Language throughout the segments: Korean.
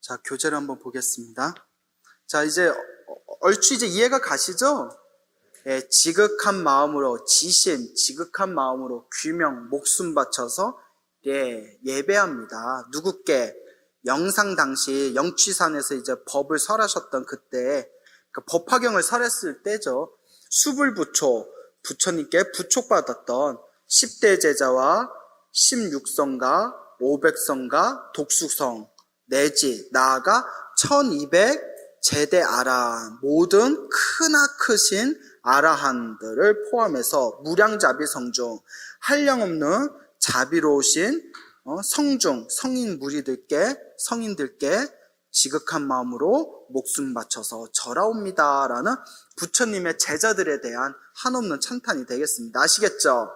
자, 교재를 한번 보겠습니다. 자, 이제 얼추 이제 이해가 가시죠? 예, 지극한 마음으로 지극한 마음으로 귀명, 목숨 바쳐서 예배합니다. 누구께? 영상 당시 영취산에서 이제 법을 설하셨던 그때, 그 법화경을 설했을 때죠. 수불부초, 부처님께 부촉받았던 10대 제자와 16성가, 500성가, 독수성, 내지 나아가 1200 제대 아라한 모든 크나 크신 아라한들을 포함해서 무량자비 성중, 한량없는 자비로우신 성중, 성인들께 지극한 마음으로 목숨 바쳐서 절하옵니다 라는 부처님의 제자들에 대한 한없는 찬탄이 되겠습니다. 아시겠죠?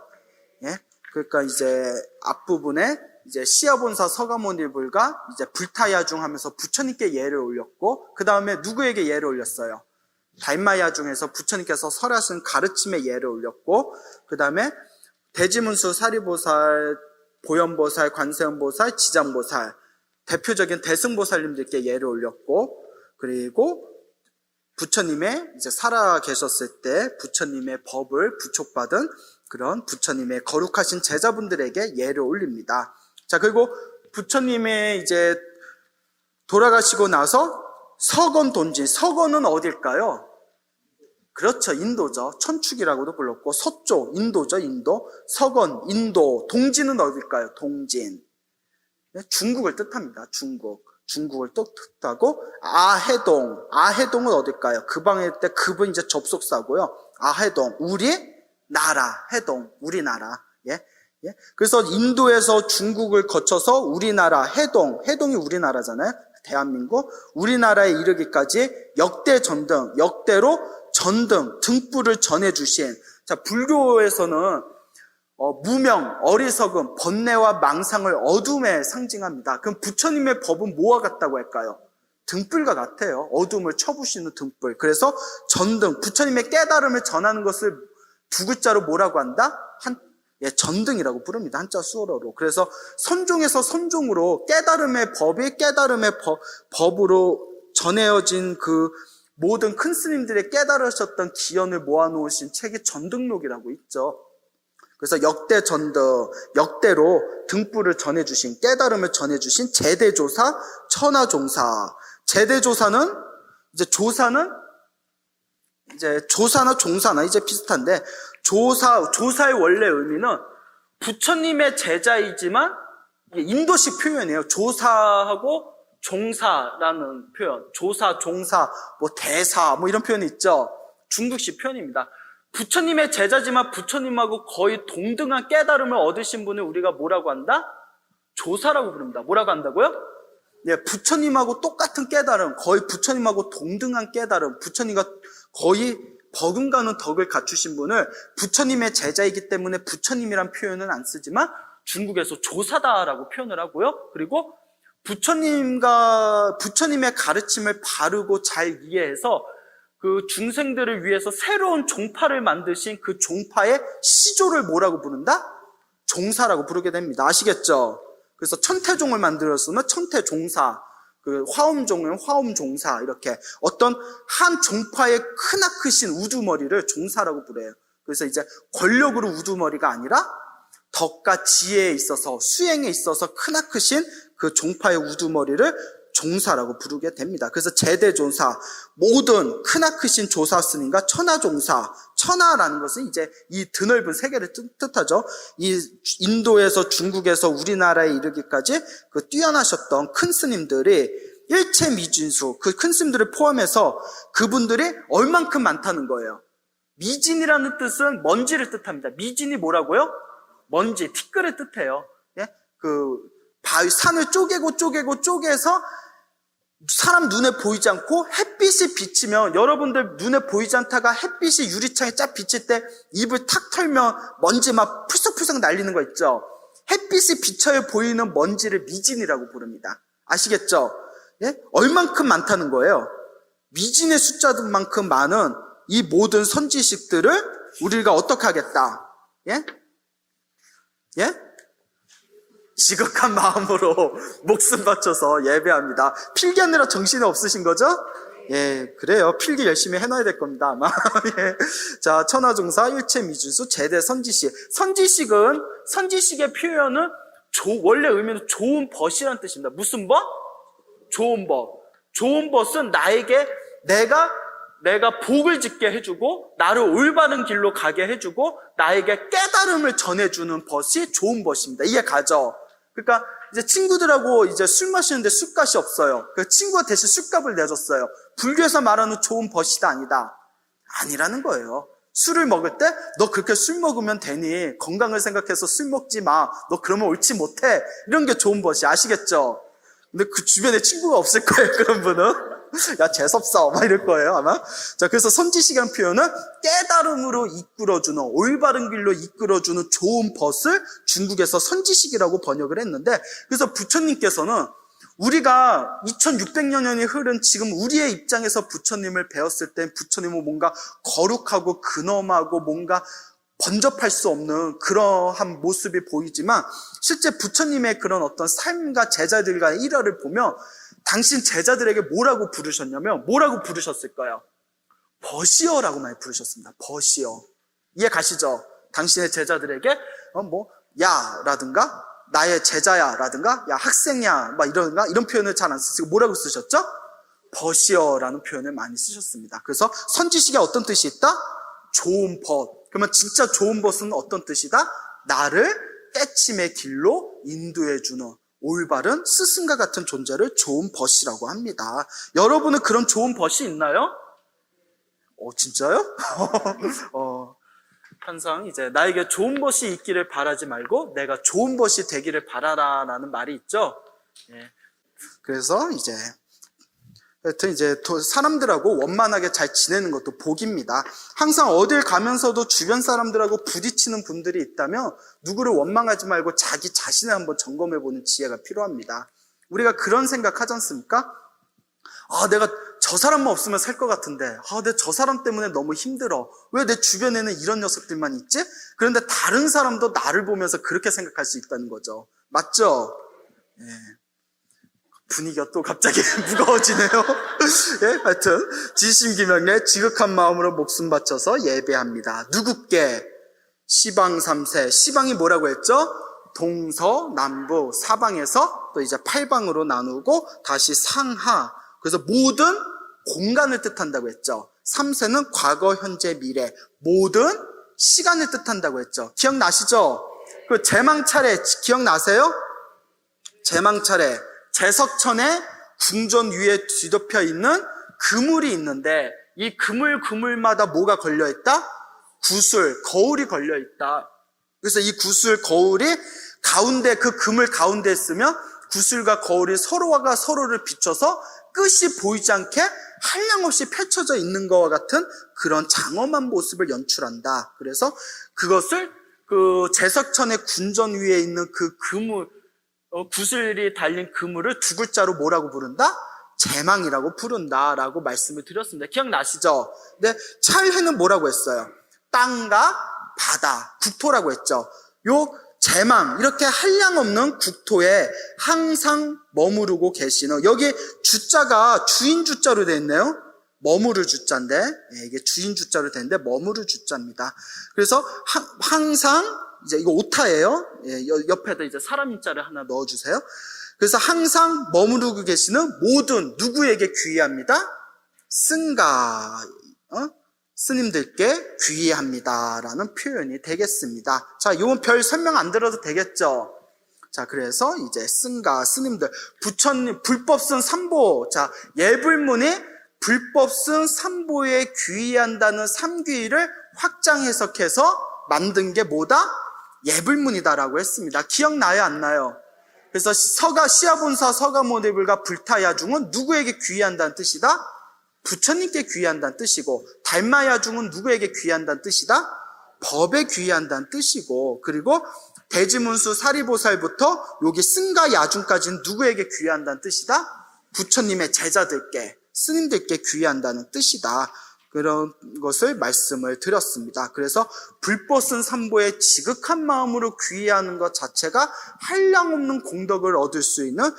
예? 그러니까 이제 앞부분에 이제 시아본사 서가모니불과 이제 불타야중 하면서 부처님께 예를 올렸고, 그 다음에 누구에게 예를 올렸어요? 달마야중에서 부처님께서 설하신 가르침에 예를 올렸고, 그 다음에 대지문수 사리보살, 보현보살, 관세음보살, 지장보살, 대표적인 대승보살님들께 예를 올렸고, 그리고 부처님의 이제 살아 계셨을 때 부처님의 법을 부촉받은 그런 부처님의 거룩하신 제자분들에게 예를 올립니다. 자, 그리고 부처님의 이제 돌아가시고 나서 서건 돈진, 서건은 어딜까요? 그렇죠, 인도죠. 천축이라고도 불렀고, 서쪽, 인도죠, 인도. 서건, 인도. 동진은 어딜까요? 동진. 중국을 뜻합니다, 중국. 중국을 또 뜻하고, 아해동. 아해동은 어딜까요? 그 방일 때 급은 이제 접속사고요. 아해동. 우리 나라. 해동. 우리나라. 예? 예? 그래서 인도에서 중국을 거쳐서 우리나라, 해동이 우리나라잖아요. 대한민국. 우리나라에 이르기까지 역대 전등, 역대로 전등, 등불을 전해주신, 자, 불교에서는 무명, 어리석음, 번뇌와 망상을 어둠에 상징합니다. 그럼 부처님의 법은 뭐와 같다고 할까요? 등불과 같아요. 어둠을 쳐부시는 등불. 그래서 전등, 부처님의 깨달음을 전하는 것을 두 글자로 뭐라고 한다? 전등이라고 부릅니다. 한자 수어로. 그래서 선종에서 선종으로 깨달음의 법이 깨달음의 법으로 전해진 그 모든 큰 스님들의 깨달으셨던 기연을 모아놓으신 책이 전등록이라고 있죠. 그래서 역대 전등, 역대로 등불을 전해주신, 깨달음을 전해주신 제대조사, 천하종사. 제대조사는, 이제 조사는, 이제 조사나 종사나 이제 비슷한데, 조사의 원래 의미는 부처님의 제자이지만 인도식 표현이에요. 조사하고 종사라는 표현. 조사, 종사, 대사, 이런 표현이 있죠. 중국식 표현입니다. 부처님의 제자지만 부처님하고 거의 동등한 깨달음을 얻으신 분을 우리가 뭐라고 한다? 조사라고 부릅니다. 뭐라고 한다고요? 네, 부처님하고 똑같은 깨달음, 거의 부처님하고 동등한 깨달음, 부처님과 거의 버금가는 덕을 갖추신 분을 부처님의 제자이기 때문에 부처님이란 표현은 안 쓰지만 중국에서 조사다라고 표현을 하고요. 그리고 부처님의 가르침을 바르고 잘 이해해서 그 중생들을 위해서 새로운 종파를 만드신 그 종파의 시조를 뭐라고 부른다? 종사라고 부르게 됩니다. 아시겠죠? 그래서 천태종을 만들었으면 천태종사, 그 화엄종은 화엄종사, 이렇게 어떤 한 종파의 크나크신 우두머리를 종사라고 부르요. 그래서 이제 권력으로 우두머리가 아니라 덕과 지혜에 있어서, 수행에 있어서 크나크신 그 종파의 우두머리를 종사라고 부르게 됩니다. 그래서 제대종사, 모든 크나크신 조사 스님과 천하종사, 천하라는 것은 이제 이 드넓은 세계를 뜻하죠. 이 인도에서 중국에서 우리나라에 이르기까지 그 뛰어나셨던 큰 스님들이 일체미진수, 그 큰 스님들을 포함해서 그분들이 얼만큼 많다는 거예요. 미진이라는 뜻은 먼지를 뜻합니다. 미진이 뭐라고요? 먼지, 티끌을 뜻해요. 예? 산을 쪼개서 사람 눈에 보이지 않고 햇빛이 비치면, 여러분들 눈에 보이지 않다가 햇빛이 유리창에 쫙 비칠 때 입을 탁 털면 먼지 막 풀썩풀썩 날리는 거 있죠. 햇빛이 비쳐야 보이는 먼지를 미진이라고 부릅니다. 아시겠죠? 예? 얼만큼 많다는 거예요. 미진의 숫자만큼 많은 이 모든 선지식들을 우리가 어떻게 하겠다? 예? 예? 지극한 마음으로 목숨 바쳐서 예배합니다. 필기하느라 정신이 없으신 거죠? 예, 그래요. 필기 열심히 해놔야 될 겁니다, 아마. 예. 자, 천하종사, 일체미주수, 제대 선지식. 선지식의 표현은 원래 의미는 좋은 벗이라는 뜻입니다. 무슨 벗? 좋은 벗. 좋은 벗은 나에게 내가 복을 짓게 해주고, 나를 올바른 길로 가게 해주고, 나에게 깨달음을 전해주는 벗이 좋은 벗입니다. 이해 가죠? 그러니까 이제 친구들하고 이제 술 마시는데 술값이 없어요. 그 친구가 대신 술값을 내줬어요. 불교에서 말하는 좋은 벗이다 아니다. 아니라는 거예요. 술을 먹을 때 너 그렇게 술 먹으면 되니 건강을 생각해서 술 먹지 마. 너 그러면 옳지 못해. 이런 게 좋은 벗이 아시겠죠? 근데 그 주변에 친구가 없을 거예요. 그런 분은. 야 재수없어 막 이럴 거예요 아마. 자, 그래서 선지식이라는 표현은 깨달음으로 이끌어주는, 올바른 길로 이끌어주는 좋은 벗을 중국에서 선지식이라고 번역을 했는데, 그래서 부처님께서는 우리가 2600년이 흐른 지금 우리의 입장에서 부처님을 배웠을 때 부처님은 뭔가 거룩하고 근엄하고 뭔가 번접할 수 없는 그러한 모습이 보이지만, 실제 부처님의 그런 어떤 삶과 제자들과의 일화를 보면 당신 제자들에게 뭐라고 부르셨냐면, 뭐라고 부르셨을까요? 벗이여라고 많이 부르셨습니다. 벗이여. 이해 가시죠? 당신의 제자들에게 야 라든가 나의 제자야 라든가 야 학생야 막 이런 표현을 잘 안 쓰시고 뭐라고 쓰셨죠? 벗이여라는 표현을 많이 쓰셨습니다. 그래서 선지식에 어떤 뜻이 있다? 좋은 벗. 그러면 진짜 좋은 벗은 어떤 뜻이다? 나를 깨침의 길로 인도해주는 올바른 스승과 같은 존재를 좋은 벗이라고 합니다. 여러분은 그런 좋은 벗이 있나요? 진짜요? 항상 이제 나에게 좋은 벗이 있기를 바라지 말고 내가 좋은 벗이 되기를 바라라라는 말이 있죠. 예. 그래서 하여튼 사람들하고 원만하게 잘 지내는 것도 복입니다. 항상 어딜 가면서도 주변 사람들하고 부딪히는 분들이 있다면 누구를 원망하지 말고 자기 자신을 한번 점검해보는 지혜가 필요합니다. 우리가 그런 생각 하지 않습니까? 내가 저 사람만 없으면 살 것 같은데, 내가 저 사람 때문에 너무 힘들어. 왜 내 주변에는 이런 녀석들만 있지? 그런데 다른 사람도 나를 보면서 그렇게 생각할 수 있다는 거죠. 맞죠? 예. 분위기가 또 갑자기 무거워지네요. 예, 하여튼 지심기명에 지극한 마음으로 목숨 바쳐서 예배합니다. 누구께? 시방 3세. 시방이 뭐라고 했죠? 동서남북 사방에서 또 이제 8방으로 나누고 다시 상하. 그래서 모든 공간을 뜻한다고 했죠. 3세는 과거, 현재, 미래 모든 시간을 뜻한다고 했죠. 기억나시죠? 그 제망차례 기억나세요? 제망차례 제석천에 궁전 위에 뒤덮여 있는 그물이 있는데 이 그물마다 뭐가 걸려있다? 구슬, 거울이 걸려있다. 그래서 이 구슬, 거울이 가운데 그 그물 가운데 있으면 구슬과 거울이 서로가 서로를 비춰서 끝이 보이지 않게 한량없이 펼쳐져 있는 것과 같은 그런 장엄한 모습을 연출한다. 그래서 그것을 그 제석천의 궁전 위에 있는 그 그물, 구슬이 달린 그물을 두 글자로 뭐라고 부른다? 제망이라고 부른다라고 말씀을 드렸습니다. 기억나시죠? 근데 찰해는 뭐라고 했어요? 땅과 바다, 국토라고 했죠. 요 제망, 이렇게 한량없는 국토에 항상 머무르고 계시는, 여기 주자가 주인 주자로 되어 있네요. 머무를 주자인데, 이게 주인 주자로 되는데 머무를 주자입니다. 그래서 항상, 이제 이거 오타예요. 옆에다 이제 사람 인자를 하나 넣어주세요. 그래서 항상 머무르고 계시는 모든 누구에게 귀의합니다? 승가, 스님들께 귀의합니다라는 표현이 되겠습니다. 자, 이건 별 설명 안 들어도 되겠죠? 자, 그래서 이제 승가, 스님들, 부처님, 불법승 삼보. 자, 예불문이 불법승 삼보에 귀의한다는 삼귀의를 확장 해석해서 만든 게 뭐다? 예불문이다라고 했습니다. 기억나요, 안 나요? 그래서 시아본사 서가모니불과 불타야중은 누구에게 귀의한다는 뜻이다? 부처님께 귀의한다는 뜻이고, 달마야중은 누구에게 귀의한다는 뜻이다? 법에 귀의한다는 뜻이고, 그리고 대지문수 사리보살부터 여기 승가 야중까지는 누구에게 귀의한다는 뜻이다? 부처님의 제자들께, 스님들께 귀의한다는 뜻이다. 그런 것을 말씀을 드렸습니다. 그래서 불법은 삼보에 지극한 마음으로 귀의하는 것 자체가 한량없는 공덕을 얻을 수 있는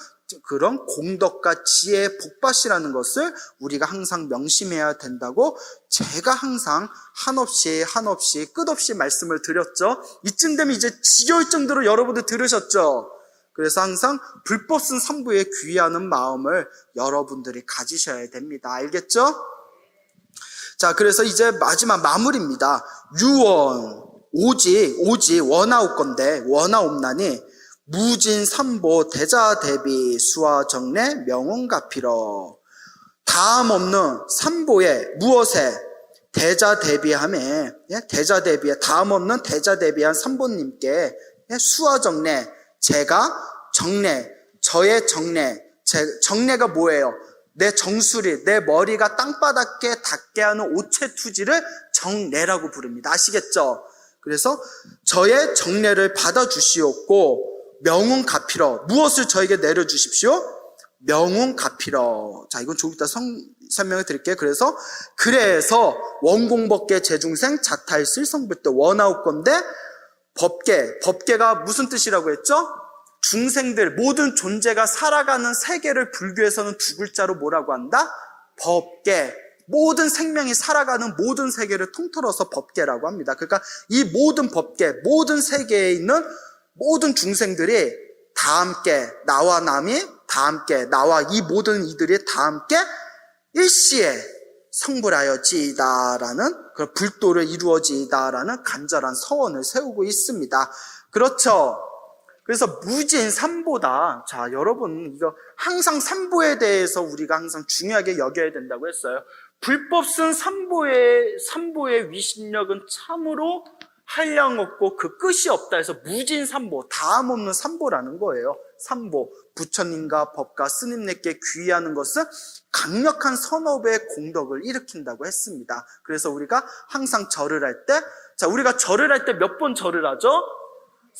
그런 공덕과 지혜의 복밭이라는 것을 우리가 항상 명심해야 된다고 제가 항상 한없이 끝없이 말씀을 드렸죠. 이쯤 되면 이제 지겨울 정도로 여러분들 들으셨죠. 그래서 항상 불법은 삼보에 귀의하는 마음을 여러분들이 가지셔야 됩니다. 알겠죠? 자, 그래서 이제 마지막 마무리입니다. 유언 오지 원하옵건대 원하옵나니 무진 삼보 대자 대비 수화 정례 명언가피러. 다음 없는 삼보에 무엇에 대자 대비함에 대자 대비에 다음 없는 대자 대비한 삼보님께 수화 정례 제가 정례 저의 정례 정례가 뭐예요? 내 정수리, 내 머리가 땅바닥에 닿게 하는 오체투지를 정례라고 부릅니다. 아시겠죠? 그래서 저의 정례를 받아주시옵고 명운가피러. 무엇을 저에게 내려주십시오? 명운가피러. 자, 이건 조금 이따 설명을 드릴게요. 그래서 원공법계 제중생 자타일실 성불때 원하옵건대 법계가 무슨 뜻이라고 했죠? 중생들, 모든 존재가 살아가는 세계를 불교에서는 두 글자로 뭐라고 한다? 법계. 모든 생명이 살아가는 모든 세계를 통틀어서 법계라고 합니다. 그러니까 이 모든 법계, 모든 세계에 있는 모든 중생들이 다 함께, 나와 남이 다 함께, 나와 이 모든 이들이 다 함께 일시에 성불하여지이다라는 그런 불도를 이루어지이다라는 간절한 서원을 세우고 있습니다. 그렇죠? 그래서 무진 삼보다. 자, 여러분 이거 항상 삼보에 대해서 우리가 항상 중요하게 여겨야 된다고 했어요. 불법은 삼보의 위신력은 참으로 한량없고 그 끝이 없다 해서 무진 삼보, 다음 없는 삼보라는 거예요. 삼보, 부처님과 법과 스님네께 귀의하는 것은 강력한 선업의 공덕을 일으킨다고 했습니다. 그래서 우리가 항상 절을 할 때, 자, 우리가 절을 할 때 몇 번 절을 하죠?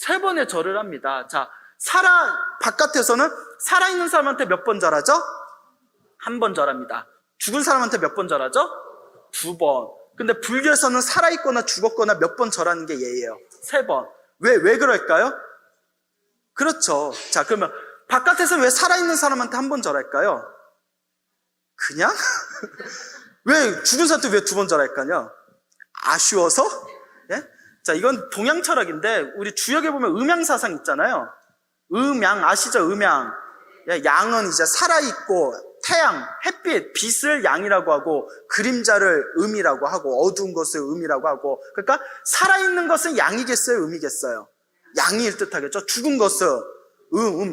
3번의 절을 합니다. 자, 바깥에서는 살아있는 사람한테 몇 번 절하죠? 1번 절합니다. 죽은 사람한테 몇 번 절하죠? 2번. 근데 불교에서는 살아있거나 죽었거나 몇 번 절하는 게 예예요. 3번. 왜 그럴까요? 그렇죠. 자, 그러면 바깥에서 왜 살아있는 사람한테 1번 절할까요? 그냥? 왜 죽은 사람한테 왜 2번 절할까요? 아쉬워서? 예? 자, 이건 동양 철학인데 우리 주역에 보면 음양사상 있잖아요. 음양 아시죠? 음양. 양은 이제 살아있고 태양, 햇빛, 빛을 양이라고 하고 그림자를 음이라고 하고 어두운 것을 음이라고 하고, 그러니까 살아있는 것은 양이겠어요? 음이겠어요? 양일 듯하겠죠? 죽은 것은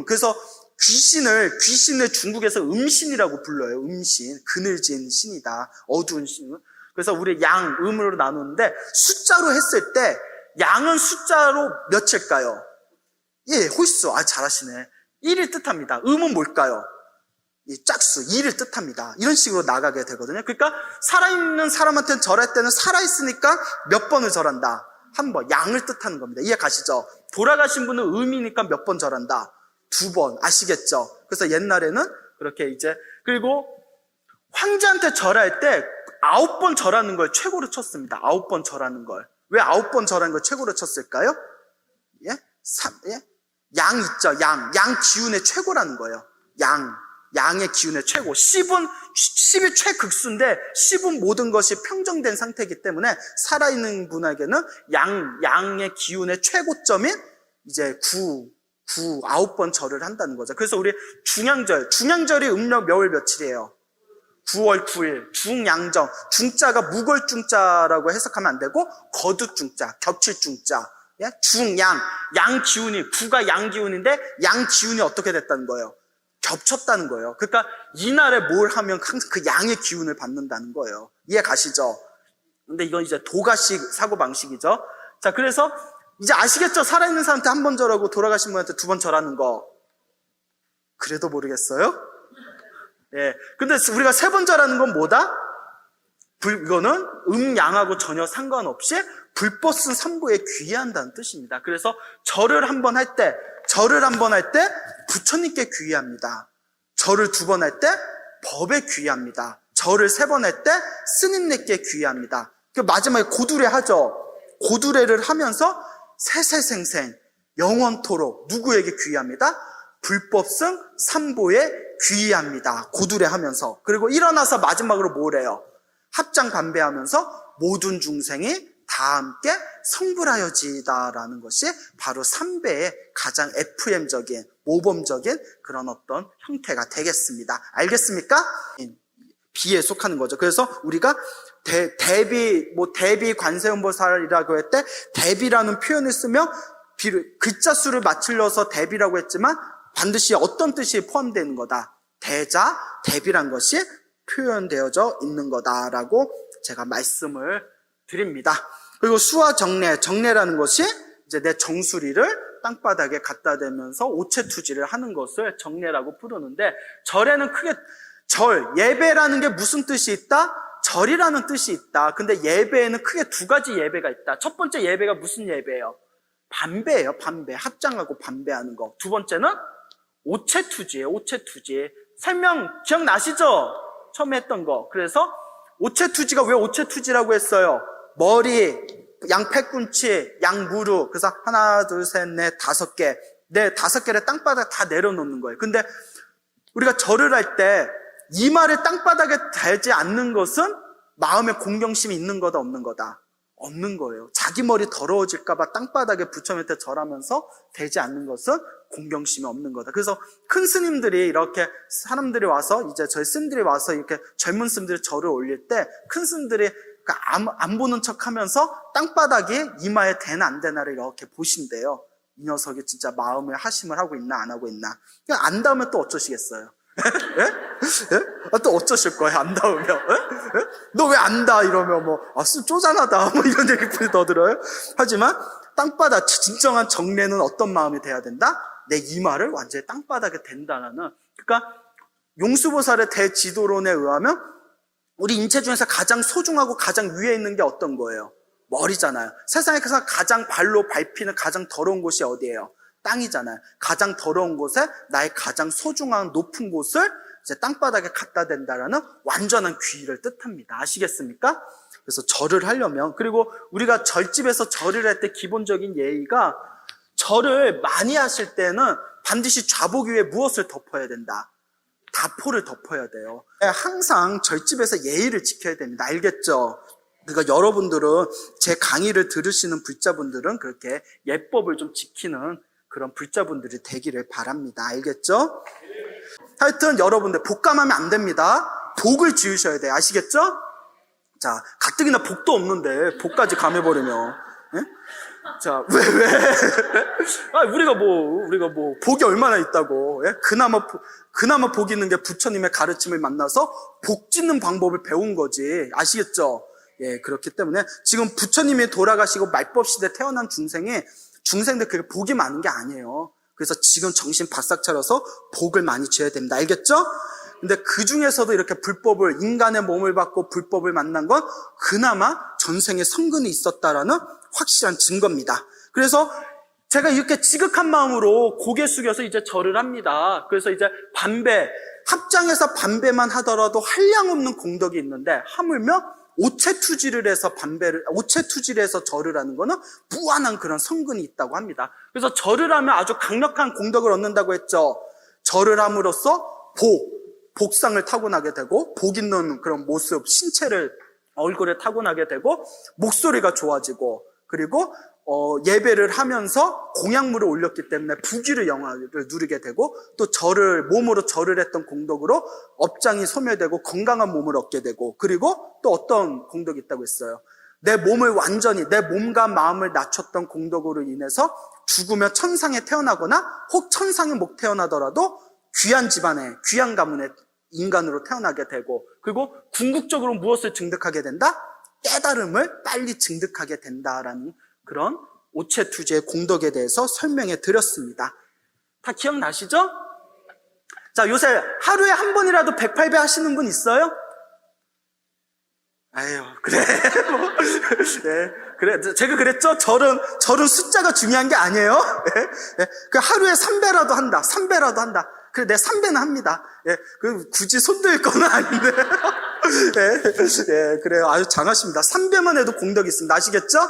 그래서 귀신을 중국에서 음신이라고 불러요. 음신, 그늘진 신이다. 어두운 신. 그래서 우리 양, 음으로 나누는데 숫자로 했을 때 양은 숫자로 몇일까요? 예, 홀수. 잘하시네. 1을 뜻합니다. 음은 뭘까요? 이 짝수, 2를 뜻합니다. 이런 식으로 나가게 되거든요. 그러니까 살아있는 사람한테는 절할 때는 살아있으니까 몇 번을 절한다? 1번. 양을 뜻하는 겁니다. 이해 가시죠? 돌아가신 분은 음이니까 몇 번 절한다? 2번. 아시겠죠? 그래서 옛날에는 그렇게 이제, 그리고 황제한테 절할 때 9번 절하는 걸 최고로 쳤습니다. 9번 절하는 걸. 왜 9번 절하는 걸 최고로 쳤을까요? 예? 양 있죠? 양 기운의 최고라는 거예요. 양의 기운의 최고. 10이 최극수인데 10은 모든 것이 평정된 상태이기 때문에 살아있는 분에게는 양의 기운의 최고점인 이제 9번 절을 한다는 거죠. 그래서 우리 중양절이 음력 몇월 며칠이에요? 9월 9일, 중양정. 중자가 무걸중자라고 해석하면 안 되고 거두중자, 겹칠중자. 예? 중양, 양 기운이, 9가 양 기운인데 양 기운이 어떻게 됐다는 거예요? 겹쳤다는 거예요. 그러니까 이날에 뭘 하면 항상 그 양의 기운을 받는다는 거예요. 이해 가시죠? 근데 이건 이제 도가식 사고방식이죠. 자, 그래서 이제 아시겠죠? 살아있는 사람한테 1번 절하고 돌아가신 분한테 2번 절하는 거. 그래도 모르겠어요? 예. 근데 우리가 3번 절하는 건 뭐다? 이거는 양하고 전혀 상관없이 불법은 삼보에 귀의한다는 뜻입니다. 그래서 절을 한 번 할 때 부처님께 귀의합니다. 절을 2번 할 때 법에 귀의합니다. 절을 3번 할 때 스님네께 귀의합니다. 그 마지막에 고두례 하죠. 고두례를 하면서 세세생생 영원토록 누구에게 귀의합니다? 불법승 삼보에 귀의합니다. 고두례 하면서. 그리고 일어나서 마지막으로 뭐래요? 합장 반배하면서 모든 중생이 다 함께 성불하여지다라는 것이 바로 삼배의 가장 FM적인 모범적인 그런 어떤 형태가 되겠습니다. 알겠습니까? 비에 속하는 거죠. 그래서 우리가 대비 관세음보살이라고 할 때 대비라는 표현을 쓰면 글자 수를 맞추려서 대비라고 했지만 반드시 어떤 뜻이 포함되는 거다. 대자, 대비란 것이 표현되어져 있는 거다라고 제가 말씀을 드립니다. 그리고 수와 정례라는 것이 이제 내 정수리를 땅바닥에 갖다 대면서 오체투지를 하는 것을 정례라고 부르는데, 절에는 크게 예배라는 게 무슨 뜻이 있다? 절이라는 뜻이 있다. 근데 예배에는 크게 2가지 예배가 있다. 첫 번째 예배가 무슨 예배예요? 반배예요. 반배. 합장하고 반배하는 거. 2번째는 오체투지예요. 오체투지. 설명 기억나시죠? 처음에 했던 거. 그래서 오체투지가 왜 오체투지라고 했어요? 머리, 양팔꿈치, 양무릎. 그래서 하나, 둘, 셋, 넷, 5개. 5개를 땅바닥에 다 내려놓는 거예요. 근데 우리가 절을 할 때 이마를 땅바닥에 대지 않는 것은 마음에 공경심이 있는 거다, 없는 거다? 없는 거예요. 자기 머리 더러워질까봐 땅바닥에 부처 밑에 절하면서 대지 않는 것은 공경심이 없는 거다. 그래서 큰 스님들이 이렇게 사람들이 와서, 이제 저희 스님들이 와서 이렇게 젊은 스님들이 절을 올릴 때 큰 스님들이 안 보는 척 하면서 땅바닥이 이마에 되나 안 되나를 이렇게 보신대요. 이 녀석이 진짜 마음을 하심을 하고 있나 안 하고 있나. 그냥 안 닿으면 또 어쩌시겠어요? 예? 예? 또 어쩌실 거예요? 안 닿으면? 너 왜 안 닿아? 이러면 쪼잔하다. 이런 얘기들이 더 들어요. 하지만 땅바닥, 진정한 정례는 어떤 마음이 돼야 된다? 내 이마를 완전히 땅바닥에 댄다라는. 그러니까 용수보살의 대지도론에 의하면 우리 인체 중에서 가장 소중하고 가장 위에 있는 게 어떤 거예요? 머리잖아요. 세상에서 가장 발로 밟히는 가장 더러운 곳이 어디예요? 땅이잖아요. 가장 더러운 곳에 나의 가장 소중한 높은 곳을 이제 땅바닥에 갖다 댄다라는 완전한 귀의를 뜻합니다. 아시겠습니까? 그래서 절을 하려면, 그리고 우리가 절집에서 절을 할 때 기본적인 예의가, 절을 많이 하실 때는 반드시 좌복 위에 무엇을 덮어야 된다? 다포를 덮어야 돼요. 항상 절집에서 예의를 지켜야 됩니다. 알겠죠? 그러니까 여러분들은, 제 강의를 들으시는 불자분들은 그렇게 예법을 좀 지키는 그런 불자분들이 되기를 바랍니다. 알겠죠? 하여튼 여러분들 복감하면 안 됩니다. 복을 지으셔야 돼요. 아시겠죠? 자, 가뜩이나 복도 없는데 복까지 감해버리면, 예? 자, 왜? 우리가 복이 얼마나 있다고, 예? 그나마 복 있는 게 부처님의 가르침을 만나서 복 짓는 방법을 배운 거지. 아시겠죠? 예, 그렇기 때문에 지금 부처님이 돌아가시고 말법 시대에 태어난 중생들 그게 복이 많은 게 아니에요. 그래서 지금 정신 바싹 차려서 복을 많이 지어야 됩니다. 알겠죠? 근데 그 중에서도 이렇게 인간의 몸을 받고 불법을 만난 건 그나마 전생에 성근이 있었다라는 확실한 증거입니다. 그래서 제가 이렇게 지극한 마음으로 고개 숙여서 이제 절을 합니다. 그래서 이제 합장에서 반배만 하더라도 한량없는 공덕이 있는데, 하물며 오체투지를 해서 절을 하는 거는 무한한 그런 성근이 있다고 합니다. 그래서 절을 하면 아주 강력한 공덕을 얻는다고 했죠. 절을 함으로써 복상을 타고나게 되고, 복 있는 그런 모습, 얼굴에 타고나게 되고, 목소리가 좋아지고, 그리고 예배를 하면서 공약물을 올렸기 때문에 부귀를 영화를 누리게 되고, 또 몸으로 절을 했던 공덕으로 업장이 소멸되고 건강한 몸을 얻게 되고, 그리고 또 어떤 공덕이 있다고 했어요? 내 몸과 마음을 낮췄던 공덕으로 인해서 죽으면 천상에 태어나거나, 혹 천상에 못 태어나더라도 귀한 집안에, 귀한 가문에 인간으로 태어나게 되고, 그리고 궁극적으로 무엇을 증득하게 된다? 깨달음을 빨리 증득하게 된다라는 그런 오체투지의 공덕에 대해서 설명해 드렸습니다. 다 기억나시죠? 자, 요새 하루에 한 번이라도 108배 하시는 분 있어요? 아유, 그래. 네, 그래. 제가 그랬죠? 절은 숫자가 중요한 게 아니에요. 네, 네. 그 하루에 3배라도 한다. 그래, 내 삼배는 합니다. 예, 굳이 손들 건 아닌데. 예, 그래요. 아주 장하십니다. 삼배만 해도 공덕이 있습니다. 아시겠죠?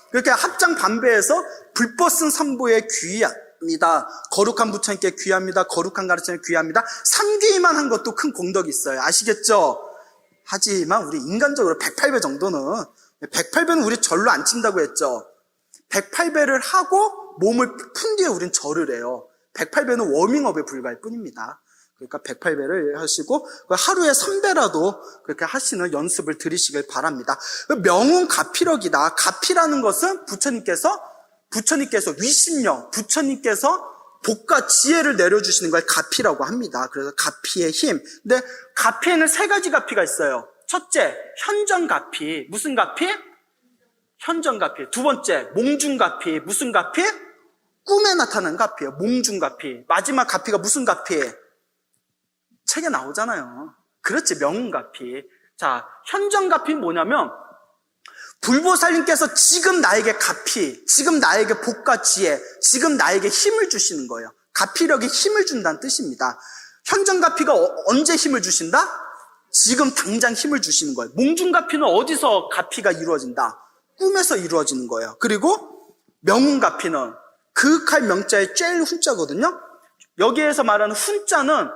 그렇게 합장 반배에서 불법승 삼보에 귀합니다. 거룩한 부처님께 귀합니다. 거룩한 가르침에 귀합니다. 삼귀만 한 것도 큰 공덕이 있어요. 아시겠죠? 하지만 우리 인간적으로 108배 정도는, 108배는 우리 절로 안 친다고 했죠. 108배를 하고 몸을 푼 뒤에 우린 절을 해요. 108배는 워밍업에 불과할 뿐입니다. 그러니까 108배를 하시고 하루에 3배라도 그렇게 하시는 연습을 들이시길 바랍니다. 명운 가피력이다. 가피라는 것은 부처님께서 위신령, 부처님께서 복과 지혜를 내려주시는 걸 가피라고 합니다. 그래서 가피의 힘. 근데 가피에는 3가지 가피가 있어요. 첫째, 현전가피. 무슨 가피? 현전가피. 두 번째, 몽중가피. 무슨 가피? 꿈에 나타나는 가피예요. 몽중가피. 마지막 가피가 무슨 가피예요? 책에 나오잖아요. 그렇지, 명운가피. 자, 현전가피는 뭐냐면 불보살님께서 지금 나에게 가피, 지금 나에게 복과 지혜, 지금 나에게 힘을 주시는 거예요. 가피력에 힘을 준다는 뜻입니다. 현전가피가 언제 힘을 주신다? 지금 당장 힘을 주시는 거예요. 몽중가피는 어디서 가피가 이루어진다? 꿈에서 이루어지는 거예요. 그리고 명운가피는 그윽할 명자의 쬐일 훈자거든요. 여기에서 말하는 훈자는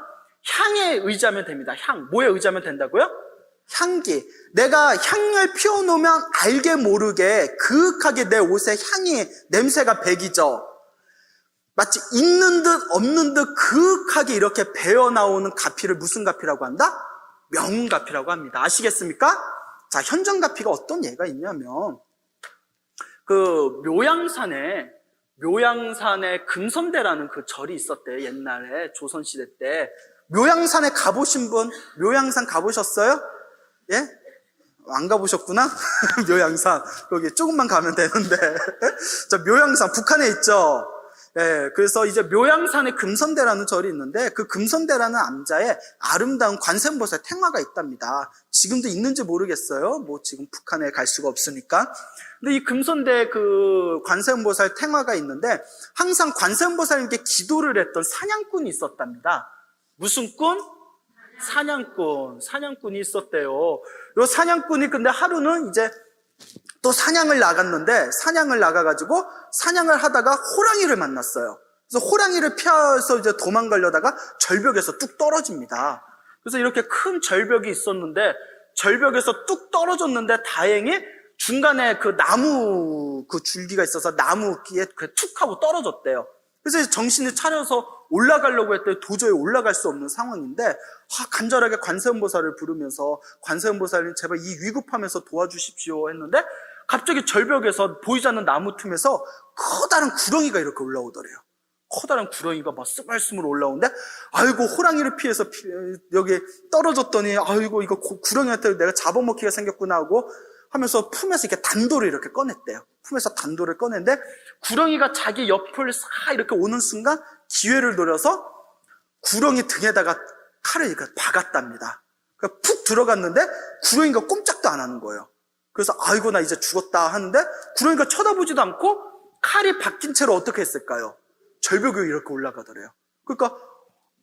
향에 의지하면 됩니다. 향. 뭐에 의지하면 된다고요? 향기. 내가 향을 피워놓으면 알게 모르게 그윽하게 내 옷에 향이, 냄새가 배기죠. 마치 있는 듯 없는 듯 그윽하게 이렇게 배어나오는 가피를 무슨 가피라고 한다? 명운가피라고 합니다. 아시겠습니까? 자, 현전가피가 어떤 예가 있냐면 묘양산에 금선대라는 그 절이 있었대요. 옛날에 조선시대 때. 묘양산에 가보신 분? 묘양산 가보셨어요? 예? 안 가보셨구나? 묘양산. 여기 조금만 가면 되는데. 자, 묘양산, 북한에 있죠? 예, 그래서 이제 묘양산에 금선대라는 절이 있는데 그 금선대라는 암자에 아름다운 관세음보살 탱화가 있답니다. 지금도 있는지 모르겠어요. 뭐 지금 북한에 갈 수가 없으니까. 근데 이 금선대 그 관세음보살 탱화가 있는데 항상 관세음보살님께 기도를 했던 사냥꾼이 있었답니다. 무슨 꾼? 사냥꾼이 있었대요. 요 사냥꾼이 근데 하루는 이제 또 사냥을 나가가지고 사냥을 하다가 호랑이를 만났어요. 그래서 호랑이를 피해서 이제 도망가려다가 절벽에서 뚝 떨어집니다. 그래서 이렇게 큰 절벽이 있었는데 절벽에서 뚝 떨어졌는데 다행히 중간에 그 나무 그 줄기가 있어서 나무 끼에 툭 하고 떨어졌대요. 그래서 정신을 차려서 올라가려고 했더니 도저히 올라갈 수 없는 상황인데 간절하게 관세음보살을 부르면서 관세음보살님 제발 이 위급함에서 도와주십시오 했는데 갑자기 절벽에서 보이지 않는 나무 틈에서 커다란 구렁이가 이렇게 올라오더래요. 커다란 구렁이가 막 스멀스멀 올라오는데 아이고 호랑이를 피해서 여기 떨어졌더니 아이고 이거 구렁이한테 내가 잡아먹기가 생겼구나 하고 하면서 품에서 이렇게 단도를 이렇게 꺼냈대요. 품에서 단도를 꺼냈는데 구렁이가 자기 옆을 싹 이렇게 오는 순간 기회를 노려서 구렁이 등에다가 칼을 이렇게 박았답니다. 그러니까 푹 들어갔는데 구렁이가 꼼짝도 안 하는 거예요. 그래서 아이고 나 이제 죽었다 하는데 구렁이가 쳐다보지도 않고 칼이 박힌 채로 어떻게 했을까요? 절벽 위로 이렇게 올라가더래요. 그러니까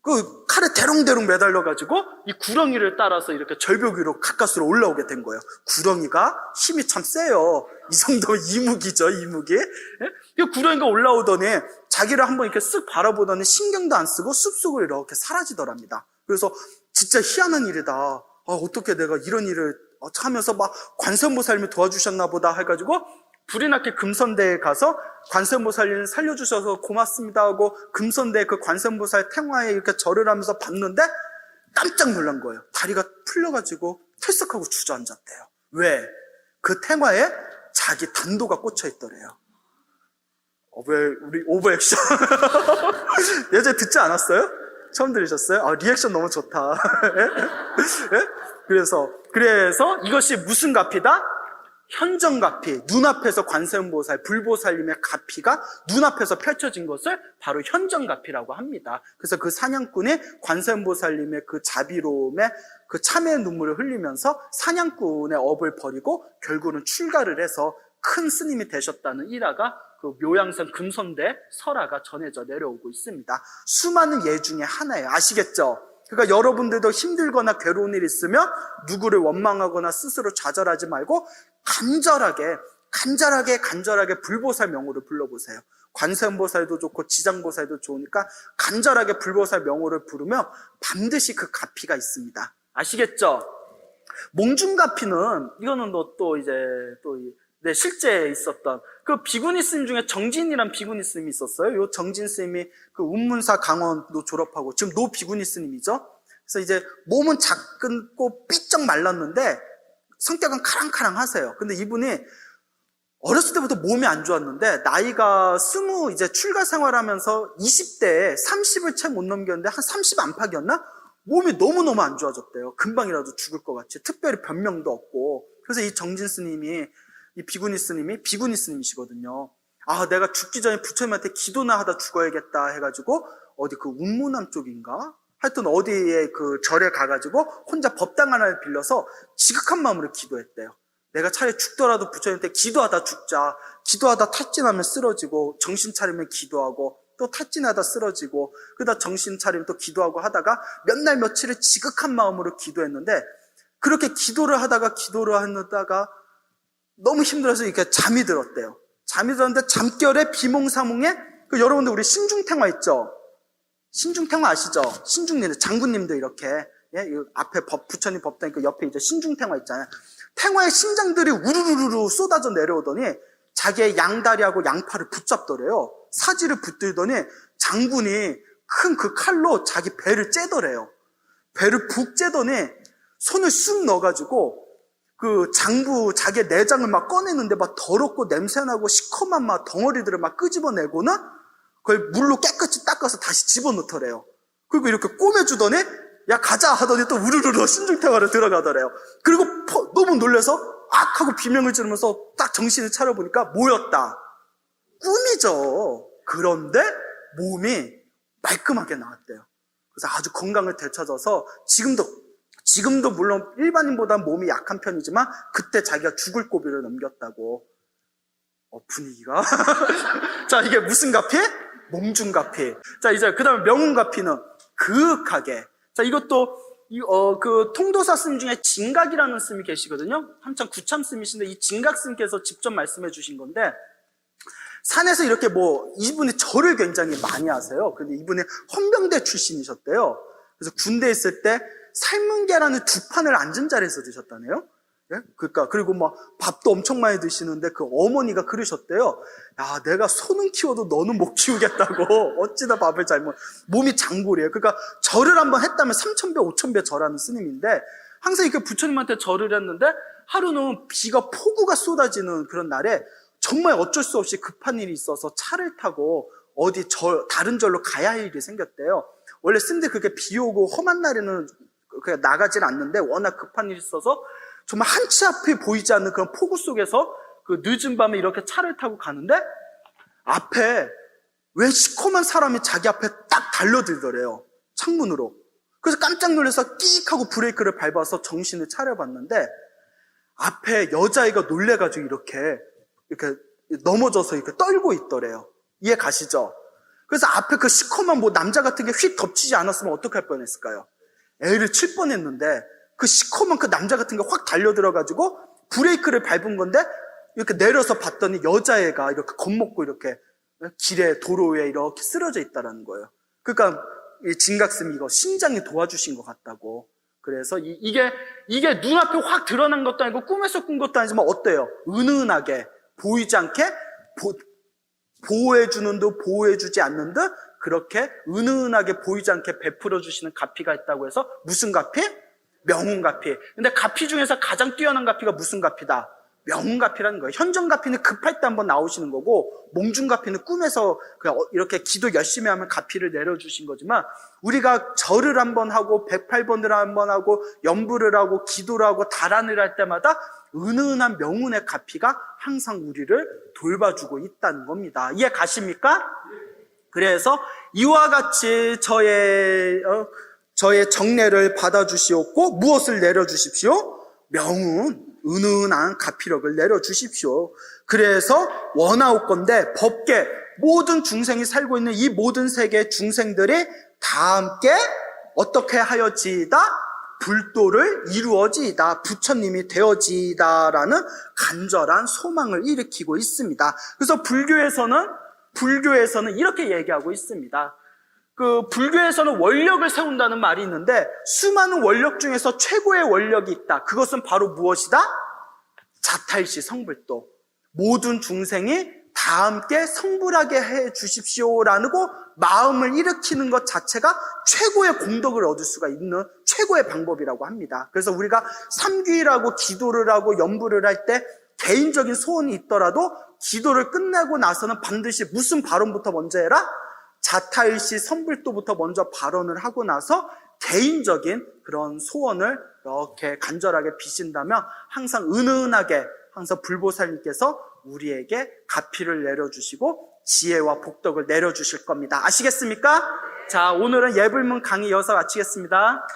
그 칼에 대롱대롱 매달려가지고 이 구렁이를 따라서 이렇게 절벽 위로 가까스로 올라오게 된 거예요. 구렁이가 힘이 참 세요. 이 정도면 이무기죠, 이무기. 예? 구렁이가 올라오더니 자기를 한번 이렇게 쓱 바라보더니 신경도 안 쓰고 숲속으로 이렇게 사라지더랍니다. 그래서 진짜 희한한 일이다. 어떻게 내가 이런 일을 하면서 막 관세음보살님이 도와주셨나 보다 해가지고 불이 나게 금선대에 가서 관세음보살님 살려주셔서 고맙습니다 하고 금선대 그 관세음보살 탱화에 이렇게 절을 하면서 봤는데 깜짝 놀란 거예요. 다리가 풀려가지고 털썩하고 주저앉았대요. 왜? 그 탱화에 자기 단도가 꽂혀 있더래요. 우리 오버액션. 예전에 듣지 않았어요? 처음 들으셨어요? 리액션 너무 좋다. 예? 그래서 이것이 무슨 가피다? 현전가피, 눈앞에서 관세음보살, 불보살님의 가피가 눈앞에서 펼쳐진 것을 바로 현전가피라고 합니다. 그래서 그 사냥꾼이 관세음보살님의 그 자비로움에 그 참회의 눈물을 흘리면서 사냥꾼의 업을 버리고 결국은 출가를 해서 큰 스님이 되셨다는 일화가 그 묘양산 금손대 설화가 전해져 내려오고 있습니다. 수많은 예 중에 하나예요. 아시겠죠? 그러니까 여러분들도 힘들거나 괴로운 일 있으면 누구를 원망하거나 스스로 좌절하지 말고 간절하게 불보살 명호를 불러보세요. 관세음보살도 좋고 지장보살도 좋으니까 간절하게 불보살 명호를 부르면 반드시 그 가피가 있습니다. 아시겠죠? 몽중가피는 이거는 실제 있었던 그 비구니 스님 중에 정진이란 비구니 스님이 있었어요. 요 정진 스님이 그 운문사 강원도 졸업하고 지금 노 비구니 스님이죠. 그래서 이제 몸은 작고 삐쩍 말랐는데 성격은 카랑카랑하세요. 근데 이분이 어렸을 때부터 몸이 안 좋았는데 나이가 20 이제 출가 생활하면서 20대에 30을 채 못 넘겼는데 한 30 안팎이었나? 몸이 너무너무 안 좋아졌대요. 금방이라도 죽을 것 같이. 특별히 변명도 없고. 그래서 이 정진 스님이 이 비구니 스님이시거든요. 아, 내가 죽기 전에 부처님한테 기도나 하다 죽어야겠다 해가지고 어디 그 운무남 쪽인가? 하여튼 어디에 그 절에 가가지고 혼자 법당 하나를 빌려서 지극한 마음으로 기도했대요. 내가 차라리 죽더라도 부처님한테 기도하다 죽자. 기도하다 탈진하면 쓰러지고 정신 차리면 기도하고 또 탈진하다 쓰러지고 그러다 정신 차리면 또 기도하고 하다가 몇 날 며칠을 지극한 마음으로 기도했는데 그렇게 기도를 하다가 너무 힘들어서 이렇게 잠이 들었대요. 잠이 들었는데 잠결에 비몽사몽에 여러분들 우리 신중탱화 있죠? 신중탱화 아시죠? 신중님들, 장군님도 이렇게 앞에 부처님 법당 그 옆에 이제 신중탱화 있잖아요. 탱화의 심장들이 우르르르 쏟아져 내려오더니 자기의 양다리하고 양팔을 붙잡더래요. 사지를 붙들더니 장군이 큰 그 칼로 자기 배를 째더래요. 배를 푹 째더니 손을 쑥 넣어가지고 그 장부 자기의 내장을 막 꺼내는데 막 더럽고 냄새나고 시커먼 막 덩어리들을 막 끄집어내고는 그걸 물로 깨끗이 닦아서 다시 집어넣더래요. 그리고 이렇게 꼬매주더니 야 가자 하더니 또 우르르르 신중탱화를 들어가더래요. 그리고 너무 놀라서 악 하고 비명을 지르면서 딱 정신을 차려보니까 뭐였다? 꿈이죠. 그런데 몸이 말끔하게 나왔대요. 그래서 아주 건강을 되찾아서 지금도 물론 일반인보다 몸이 약한 편이지만 그때 자기가 죽을 고비를 넘겼다고. 분위기가 자, 이게 무슨 가피? 몽중가피. 자, 이제 그 다음에 명운가피는 그윽하게. 자, 이것도 그 통도사 스님 중에 진각이라는 스님이 계시거든요. 한참 구참 스님이신데 이 진각 스님께서 직접 말씀해 주신 건데 산에서 이렇게 이분이 절을 굉장히 많이 하세요. 근데 이분이 헌병대 출신이셨대요. 그래서 군대에 있을 때 삶은 계란을 2판을 앉은 자리에서 드셨다네요. 예? 그러니까 그리고 밥도 엄청 많이 드시는데 그 어머니가 그러셨대요. 야, 내가 소는 키워도 너는 못 키우겠다고. 어찌나 밥을 몸이 장골이에요. 그러니까 절을 한번 했다면 3000배, 5000배 절하는 스님인데 항상 이렇게 부처님한테 절을 했는데 하루는 폭우가 쏟아지는 그런 날에 정말 어쩔 수 없이 급한 일이 있어서 차를 타고 다른 절로 가야 할 일이 생겼대요. 원래 스님들 그렇게 비 오고 험한 날에는 그냥 나가질 않는데 워낙 급한 일이 있어서 정말 한치 앞이 보이지 않는 그런 폭우 속에서 그 늦은 밤에 이렇게 차를 타고 가는데 앞에 왜 시커먼 사람이 자기 앞에 딱 달려들더래요. 창문으로. 그래서 깜짝 놀라서 끼익 하고 브레이크를 밟아서 정신을 차려봤는데 앞에 여자아이가 놀래가지고 이렇게 넘어져서 이렇게 떨고 있더래요. 이해 가시죠? 그래서 앞에 그 시커먼 남자 같은 게 휙 덮치지 않았으면 어떻게 할 뻔했을까요? 애를 칠 뻔했는데 그 시커먼 그 남자 같은 게 확 달려들어가지고 브레이크를 밟은 건데 이렇게 내려서 봤더니 여자애가 이렇게 겁먹고 이렇게 도로 위에 이렇게 쓰러져 있다라는 거예요. 그러니까 이 진각스님이 이거 신장이 도와주신 것 같다고. 그래서 이게 눈앞에 확 드러난 것도 아니고 꿈에서 꾼 것도 아니지만 어때요? 은은하게 보이지 않게 보호해주는 듯 보호해주지 않는 듯 그렇게 은은하게 보이지 않게 베풀어 주시는 가피가 있다고 해서 무슨 가피? 명운가피. 근데 가피 중에서 가장 뛰어난 가피가 무슨 가피다? 명운가피라는 거예요. 현정가피는 급할 때 한번 나오시는 거고 몽중가피는 꿈에서 그냥 이렇게 기도 열심히 하면 가피를 내려주신 거지만 우리가 절을 한번 하고 108번을 한번 하고 연부를 하고 기도를 하고 달안을 할 때마다 은은한 명운의 가피가 항상 우리를 돌봐주고 있다는 겁니다. 이해 가십니까? 그래서 이와 같이 저의 정례를 받아주시옵고 무엇을 내려주십시오? 명운. 은은한 가피력을 내려주십시오. 그래서 원하옵건대 법계 모든 중생이 살고 있는 이 모든 세계 중생들이 다 함께 어떻게 하여지이다? 불도를 이루어지이다. 부처님이 되어지이다라는 간절한 소망을 일으키고 있습니다. 그래서 불교에서는 이렇게 얘기하고 있습니다. 불교에서는 원력을 세운다는 말이 있는데 수많은 원력 중에서 최고의 원력이 있다. 그것은 바로 무엇이다? 자타일시 성불도. 모든 중생이 다 함께 성불하게 해 주십시오라고 마음을 일으키는 것 자체가 최고의 공덕을 얻을 수가 있는 최고의 방법이라고 합니다. 그래서 우리가 삼귀라고 기도를 하고 연불을 할 때 개인적인 소원이 있더라도 기도를 끝내고 나서는 반드시 무슨 발언부터 먼저 해라? 자타일시 성불도부터 먼저 발언을 하고 나서 개인적인 그런 소원을 이렇게 간절하게 비신다면 항상 은은하게 항상 불보살님께서 우리에게 가피를 내려주시고 지혜와 복덕을 내려주실 겁니다. 아시겠습니까? 자, 오늘은 예불문 강의 여기서 마치겠습니다.